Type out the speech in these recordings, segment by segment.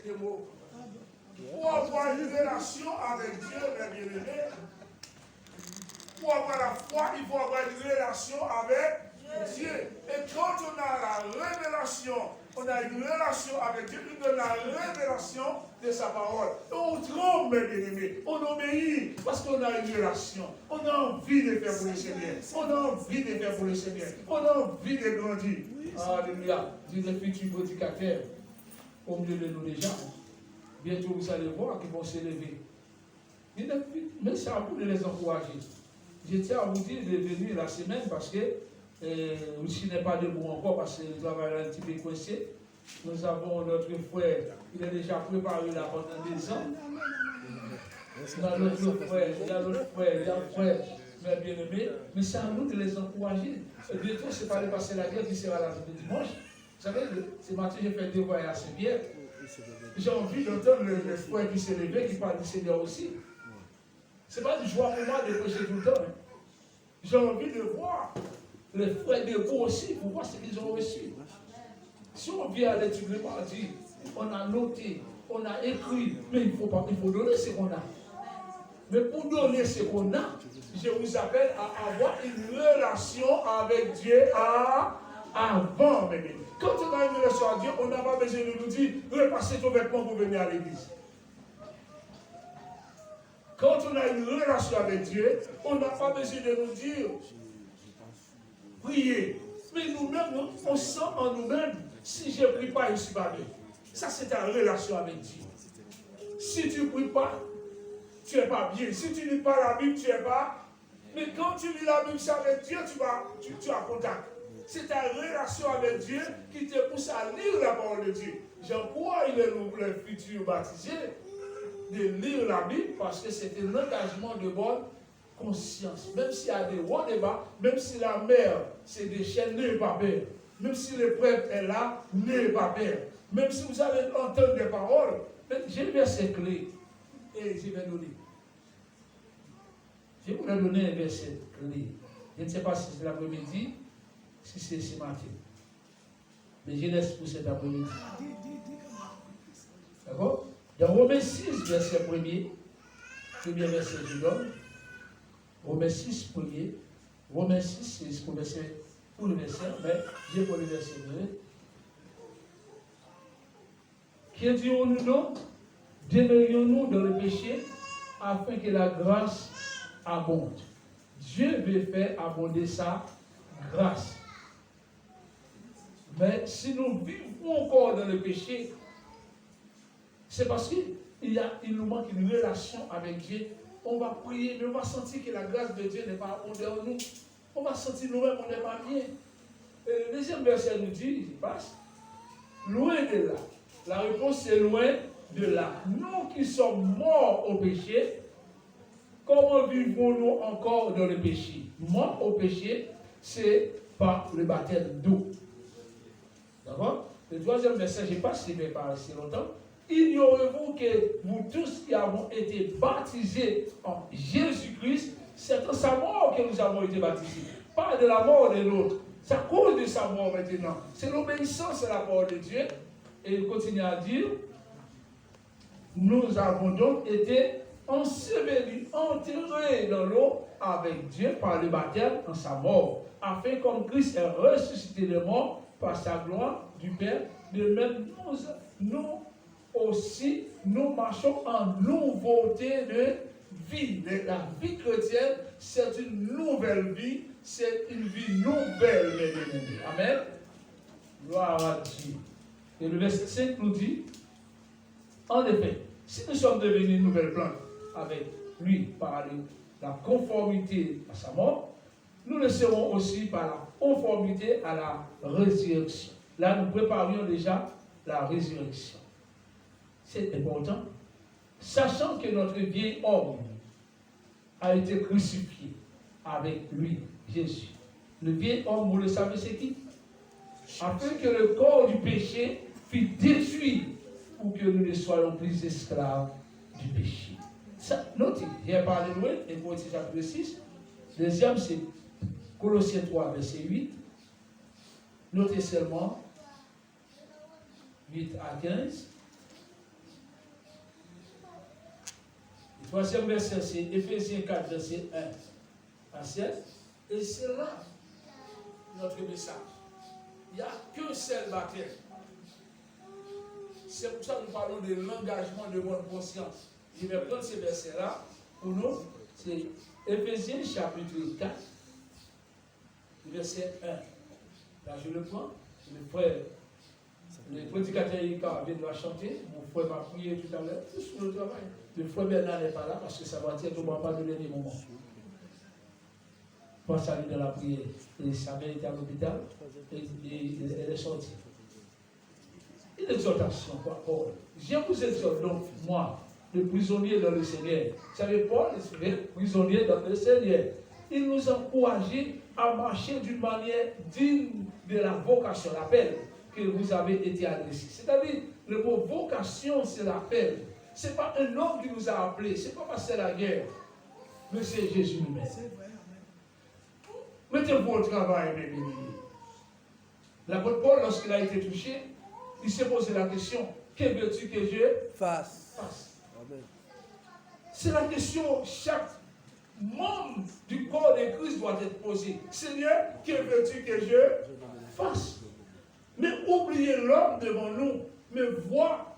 c'est des mots. Pour avoir une relation avec Dieu, mes bien-aimés, pour avoir la foi, il faut avoir une relation avec Dieu. Et quand on a la révélation, on a une relation avec Dieu, il donne la révélation de sa parole. Et on tremble, mes bien-aimés, on obéit parce qu'on a une relation. On a envie de faire pour le Seigneur. On a envie de faire pour le Seigneur. On a envie de grandir. Alléluia. Dit les futurs prédicateurs au milieu de nous déjà. Bientôt vous allez voir qu'ils vont s'élever. Mais c'est à vous de les encourager. Je tiens à vous dire de venir la semaine parce que s'il n'est pas debout encore parce que le travail est un petit peu coincé. Nous avons notre frère, il est déjà préparé là pendant des ans. Il y a l'autre frère, il y a l'autre frère, il y a un frère, mes bien-aimés. Mais c'est à nous de les encourager. Bientôt, c'est pas de passer la guerre qui sera là le dimanche. Vous savez, ce matin, j'ai fait 2 voyages à Saint-Pierre. J'ai envie d'entendre le frère qui s'est levé, qui parle du Seigneur aussi. Ce n'est pas du joie pour moi de prêcher tout le temps. Hein. J'ai envie de voir les frères debout aussi pour voir ce qu'ils ont reçu. Si on vient à l'étude le mardi, on a noté, on a écrit, mais il faut donner ce qu'on a. Mais pour donner ce qu'on a, je vous appelle à avoir une relation avec Dieu avant même. Quand on a une relation avec Dieu, on n'a pas besoin de nous dire repassez ton vêtement pour venir à l'église. Quand on a une relation avec Dieu, on n'a pas besoin de nous dire priez. Mais nous-mêmes, on sent en nous-mêmes, si je ne prie pas, je ne suis pas bien. Ça, c'est ta relation avec Dieu. Si tu ne pries pas, tu n'es pas bien. Si tu ne lis pas la Bible, tu n'es pas. Mais quand tu lis la Bible, c'est avec Dieu, tu as contact. C'est ta relation avec Dieu qui te pousse à lire la parole de Dieu. J'encourage les futurs baptisés de lire la Bible parce que c'est un engagement de bonne conscience. Même s'il y a des hauts débats, même si la mer c'est des chaînes, n'ayez pas peur. Même si le prêtre est là, n'ayez pas peur. Même si vous avez entendu des paroles, j'ai le verset clé et je vais donner. Je voudrais donner un verset clé. Je ne sais pas si c'est l'après-midi, si c'est ce matin. Mais je laisse pour cet après-midi. D'accord? Dans Romains 6, verset 1er, premier verset je donne. Romains 6, premier. Romains 6, c'est pour le verset, mais j'ai pour le verset 2. Que dirons-nous donc? Demeurions-nous dans le péché afin que la grâce abonde. Dieu veut faire abonder sa grâce. Mais si nous vivons encore dans le péché, c'est parce qu'il nous manque une relation avec Dieu. On va prier, mais on va sentir que la grâce de Dieu n'est pas en dehors de nous. On va sentir nous-mêmes qu'on n'est pas bien. Et le deuxième verset nous dit, il passe, loin de là. La réponse est loin de là. Nous qui sommes morts au péché, comment vivons-nous encore dans le péché? Mort au péché, c'est par le baptême d'eau. D'accord? Le troisième verset, je n'ai pas suivi par assez longtemps. Ignorez-vous que vous tous qui avons été baptisés en Jésus-Christ, c'est en sa mort que nous avons été baptisés. Pas de la mort de l'autre. C'est à cause de sa mort maintenant. C'est l'obéissance à la parole de Dieu. Et il continue à dire, nous avons donc été ensevelis, enterrés dans l'eau avec Dieu par le baptême en sa mort, afin comme Christ est ressuscité de mort par sa gloire du Père, de même nous aussi, nous marchons en nouveauté de vie. La vie chrétienne, c'est une nouvelle vie, c'est une vie nouvelle, mes bien-aimés. Amen. Gloire à Dieu. Et le verset 5 nous dit, en effet, si nous sommes devenus une nouvelle plante avec lui par la conformité à sa mort, nous le serons aussi par la conformité à la résurrection. Là, nous préparions déjà la résurrection. C'est important, sachant que notre vieil homme a été crucifié avec lui, Jésus. Le vieil homme, vous le savez, c'est qui? Afin que le corps du péché fût détruit pour que nous ne soyons plus esclaves du péché. Ça, notez, j'ai parlé loin, et pour chapitre 6. Deuxième, c'est Colossiens 3, verset 8. Notez seulement 8 à 15. Troisième verset, c'est Éphésiens 4, verset 1 à 7. Et c'est là notre message. Il n'y a qu'un seul baptême. C'est pour ça que nous parlons de l'engagement de bonne conscience. Je vais prendre ces versets-là pour nous. C'est Éphésiens chapitre 4, verset 1. Là, je le prends. Le frère, le prédicateur Ika vient de la chanter. Mon frère m'a prié tout à l'heure. C'est sur le travail. Le frère Bernard n'est pas là parce que ça va être au moment de dernier moment. Pense à lui dans la prière. Et sa mère était à l'hôpital. Et elle est sortie. Une exhortation, quoi, Paul. Je vous exhorte donc, moi, le prisonnier dans le Seigneur. Vous savez, Paul, le prisonnier dans le Seigneur. Il nous encourageait à marcher d'une manière digne de la vocation, l'appel que vous avez été adressé. C'est-à-dire, le mot vocation, c'est l'appel. Ce n'est pas un homme qui nous a appelés, ce n'est pas parce que c'est la guerre, mais c'est Jésus lui-même. Mettez-vous au travail, mes amis. L'apôtre Paul, lorsqu'il a été touché, il s'est posé la question, que veux-tu que je fasse? C'est la question chaque membre du corps de Christ doit être posé. Seigneur, que veux-tu que je fasse? Mais oubliez l'homme devant nous, mais vois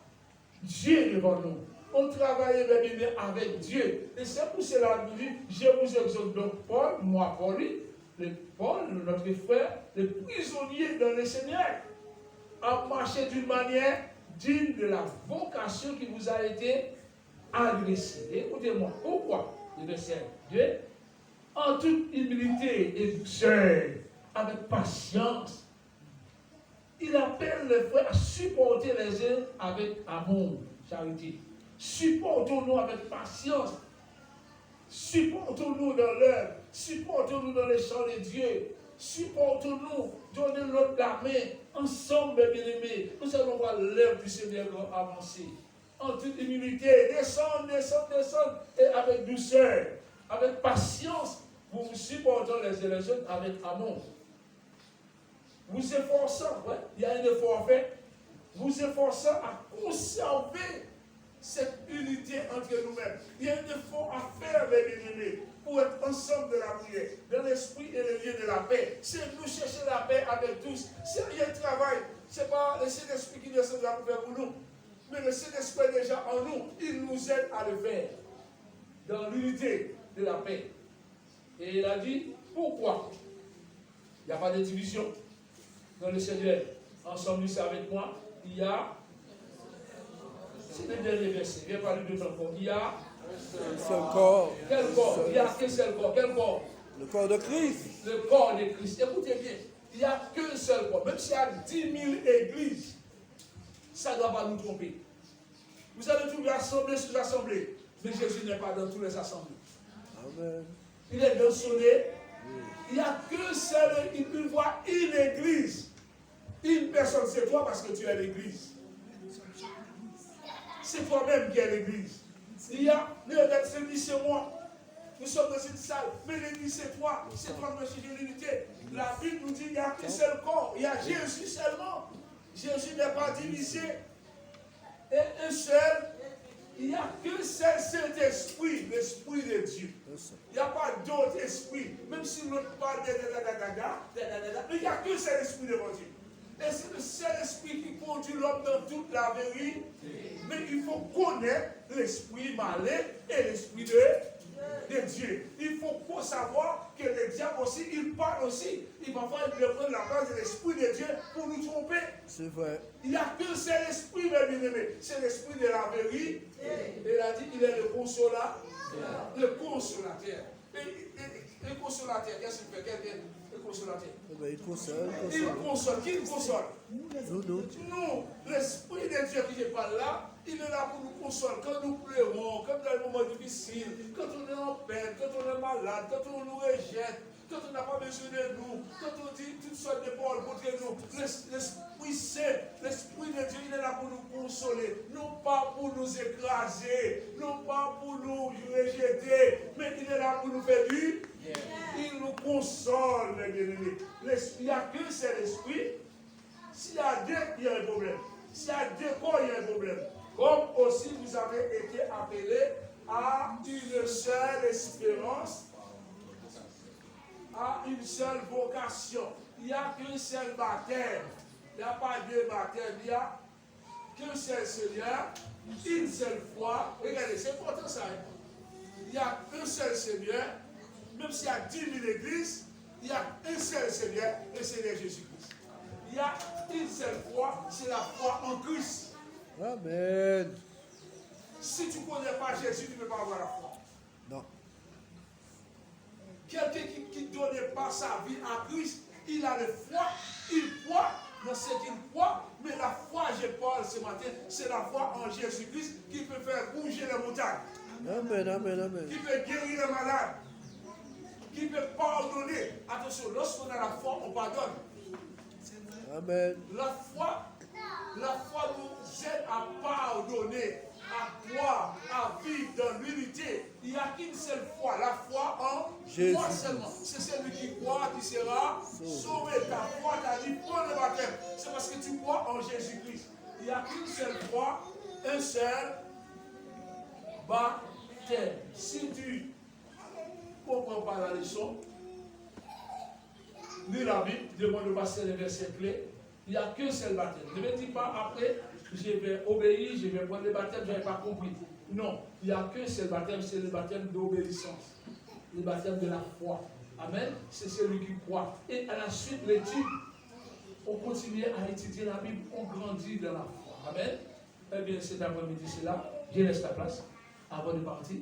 Dieu devant nous. On travaille avec Dieu. Et c'est pour cela que je vous exhorte donc, Paul, moi, Paul, notre frère, le prisonnier dans le Seigneur, à marcher d'une manière digne de la vocation qui vous a été adressée. Écoutez-moi, pourquoi? Le verset 2, en toute humilité et douceur, avec patience, il appelle les frères à supporter les uns avec amour, charité. Supportons-nous avec patience. Supportons-nous dans l'œuvre. Supportons-nous dans les chants de Dieu. Supportons-nous. Donnez-nous la main. Ensemble, bien-aimés. Nous allons voir l'œuvre du Seigneur avancer. En toute humilité. Descendre. Et avec douceur. Avec patience. Vous vous supportez les uns les autres avec amour. Vous efforçant. Ouais, il y a un effort fait. Vous efforçant à conserver cette unité entre nous-mêmes. Il y a un effort à faire, mes bien-aimés, pour être ensemble de la prière, dans l'esprit et le lieu de la paix. C'est nous chercher la paix avec tous. Il y a un travail. Ce n'est pas le Saint-Esprit qui descend là pour faire pour nous, mais le Saint-Esprit est déjà en nous. Il nous aide à le faire dans l'unité de la paix. Et il a dit, pourquoi? Il n'y a pas de division dans le Seigneur. Ensemble, c'est avec moi. Il y a... C'est le dernier verset. Viens parler de ton corps. Il y a un seul corps. Quel corps? Il y a qu'un seul corps. Quel corps? Le corps de Christ. Le corps de Christ. Écoutez bien. Il n'y a qu'un seul corps. Même s'il y a 10 000 églises, ça ne doit pas nous tromper. Vous allez trouver assemblée sur l'assemblée. Mais Jésus n'est pas dans toutes les assemblées. Amen. Il est dans son nez. Il n'y a qu'un seul, une voix, une église. Une personne, c'est toi parce que tu es l'église. C'est toi-même qui es l'église. Il y a, c'est moi. Nous sommes dans une salle, mais l'église c'est toi. C'est toi qui es l'unité. La Bible nous dit qu'il n'y a qu'un seul corps. Il y a Jésus seulement. Jésus n'est pas divisé. Et un seul, il n'y a qu'un seul Saint-Esprit, l'Esprit de Dieu. Il n'y a pas d'autre esprit. Même si l'autre parle mais il n'y a qu'un seul Esprit devant Dieu. Et c'est le seul esprit qui conduit l'homme dans toute la vérité. Mais il faut connaître l'esprit malin et l'esprit de Dieu. Il faut savoir que le diable aussi, il parle aussi. Il va prendre la place de l'esprit de Dieu pour nous tromper. C'est vrai. Il n'y a qu'un seul esprit, mes bien-aimés. C'est l'esprit de la vérité. Et il a dit qu'il est le consolateur. Le consolateur. Le consolateur, qu'est-ce qu'il fait? Le consolateur. Il console. Il console. Qui nous console? Nous, l'Esprit de Dieu qui n'est pas là, il est là pour nous consoler. Quand nous pleurons, quand dans les moments difficiles, quand on est en peine, quand on est malade, quand on nous rejette, quand on n'a pas besoin de nous, quand on dit toutes sortes de paroles contre nous, l'Esprit Saint, l'Esprit de Dieu, il est là pour nous consoler, non pas pour nous écraser, non pas pour nous rejeter, mais il est là pour nous faire du bien. Il nous console, mes bien-aimés. Il n'y a qu'un seul esprit. S'il y a deux, il y a un problème. S'il y a deux corps, il y a un problème. Comme aussi vous avez été appelés a une seule espérance, a une seule vocation. Il n'y a qu'un seul baptême. Il n'y a pas deux baptêmes. Il n'y a qu'un seul Seigneur, une seule foi. Regardez, c'est important ça. Il y a un seul Seigneur. Même s'il y a 10 000 églises, il y a un seul Seigneur, le Seigneur Jésus-Christ. Il y a une seule foi, c'est la foi en Christ. Amen. Si tu ne connais pas Jésus, tu ne peux pas avoir la foi. Non. Quelqu'un qui ne donne pas sa vie à Christ, il a la foi, il croit dans ce qu'il croit, mais la foi, je parle ce matin, c'est la foi en Jésus-Christ qui peut faire bouger les montagnes. Amen, amen, amen. Qui peut guérir les malades, qui peut pardonner. Attention, lorsqu'on a la foi, on pardonne. Amen. La foi nous aide à pardonner, à croire, à vivre dans l'unité. Il n'y a qu'une seule foi, la foi en Jésus. moi seulement. C'est celui qui croit qui sera sauvé. Ta foi t'a dit, prends le baptême. C'est parce que tu crois en Jésus-Christ. Il n'y a qu'une seule foi, un seul baptême. Si tu ne comprends pas la leçon, lis la Bible, demande de passer les versets clés. Il n'y a qu'un seul baptême. Ne me dis pas après, je vais obéir, je vais prendre le baptême, je n'avais pas compris. Non, il n'y a qu'un seul baptême, c'est le baptême d'obéissance. Le baptême de la foi. Amen. C'est celui qui croit. Et à la suite, l'étude, on continue à étudier la Bible, on grandit dans la foi. Amen. Eh bien, cet après-midi, c'est là. Je laisse la place avant de partir.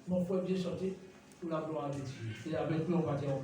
Mon frère vient chanter pour la gloire de Dieu. Et avec nous, on va terminer.